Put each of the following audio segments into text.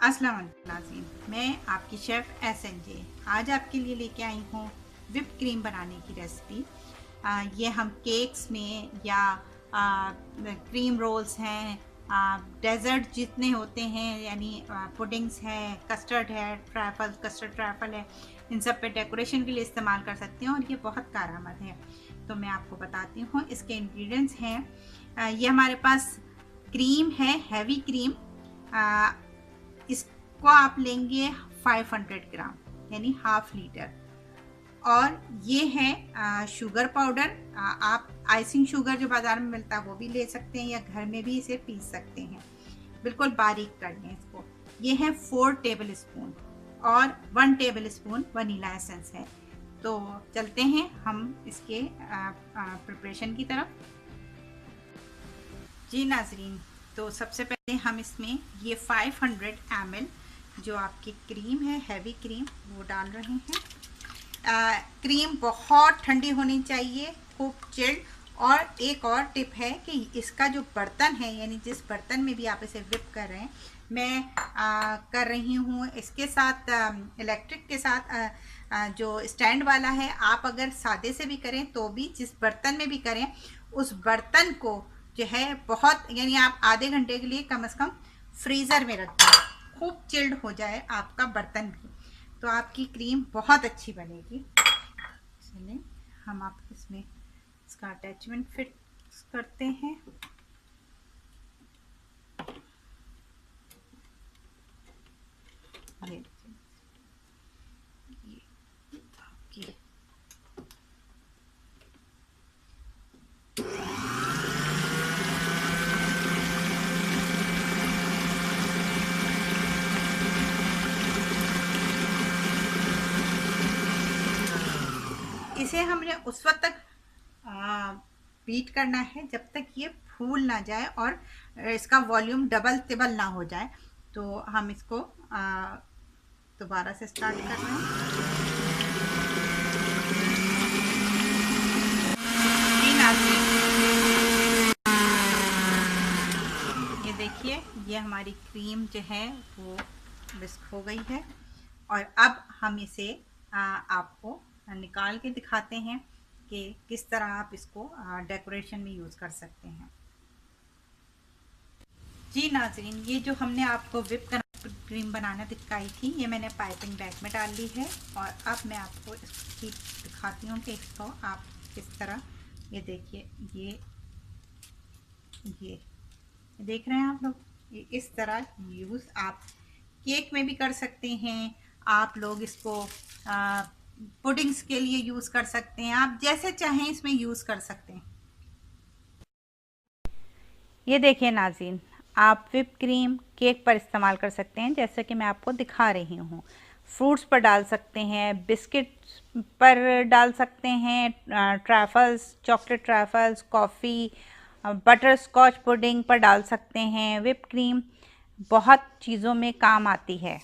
अस्सलाम वालेकुम नाज़रीन, मैं आपकी शेफ़ SNJ आज आपके लिए लेके आई हूँ विप क्रीम बनाने की रेसिपी। ये हम केक्स में या क्रीम रोल्स हैं, डेज़र्ट जितने होते हैं यानी पुडिंग्स हैं, कस्टर्ड है, कस्टर्ड ट्रैफल है, इन सब पे डेकोरेशन के लिए इस्तेमाल कर सकते हैं और ये बहुत कारआमद है। तो मैं आपको बताती हूँ इसके इंग्रेडिएंट्स हैं। ये हमारे पास क्रीम है, हैवी क्रीम। इसको आप लेंगे 500 ग्राम यानी हाफ लीटर। और ये है शुगर पाउडर। आप आइसिंग शुगर जो बाज़ार में मिलता है वो भी ले सकते हैं या घर में भी इसे पीस सकते हैं, बिल्कुल बारीक कर लें इसको। ये है 4 टेबल स्पून और 1 टेबल स्पून वनीला एसेंस है। तो चलते हैं हम इसके प्रिपरेशन की तरफ। जी नाजरीन, तो सबसे पहले हम इसमें ये 500 ml जो आपकी क्रीम है, हैवी क्रीम, वो डाल रहे हैं। क्रीम बहुत ठंडी होनी चाहिए, खूब चिल्ड। और एक और टिप है कि इसका जो बर्तन है, यानी जिस बर्तन में भी आप इसे विप कर रहे हैं, मैं कर रही हूँ इसके साथ इलेक्ट्रिक के साथ जो स्टैंड वाला है। आप अगर सादे से भी करें तो भी, जिस बर्तन में भी करें उस बर्तन को जो है बहुत, यानी आप आधे घंटे के लिए कम से कम फ्रीज़र में रख दें, खूब चिल्ड हो जाए आपका बर्तन भी, तो आपकी क्रीम बहुत अच्छी बनेगी। चलिए हम आप इसमें इसका अटैचमेंट फिट करते हैं। ये आपकी इसे हमने उस वक्त तक बीट करना है जब तक ये फूल ना जाए और इसका वॉल्यूम डबल तिबल ना हो जाए। तो हम इसको दोबारा से स्टार्ट कर रहे हैं। ये देखिए, ये हमारी क्रीम जो है वो विस्क हो गई है और अब हम इसे आपको निकाल के दिखाते हैं कि किस तरह आप इसको डेकोरेशन में यूज़ कर सकते हैं। जी नाजरीन, ये जो हमने आपको विप क्रीम बनाना दिखाई थी, ये मैंने पाइपिंग बैग में डाल ली है और अब मैं आपको इसकी दिखाती हूँ कि इसको आप किस तरह, ये देखिए, ये देख रहे हैं आप लोग, ये इस तरह यूज़ आप केक में भी कर सकते हैं। आप लोग इसको पुडिंग्स के लिए यूज़ कर सकते हैं, आप जैसे चाहें इसमें यूज़ कर सकते हैं। ये देखिए नाज़रीन, आप विप क्रीम केक पर इस्तेमाल कर सकते हैं, जैसे कि मैं आपको दिखा रही हूँ। फ्रूट्स पर डाल सकते हैं, बिस्किट्स पर डाल सकते हैं, truffles, chocolate truffles, coffee, butterscotch pudding पर डाल सकते हैं। विप क्रीम बहुत चीज़ों में काम आती है।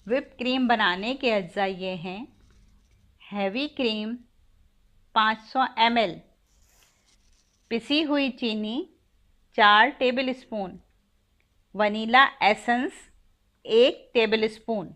विप क्रीम बनाने के अज्जा ये हैं: हैवी क्रीम 500 ml, पिसी हुई चीनी 4 table spoon, vanilla essence 1 table spoon,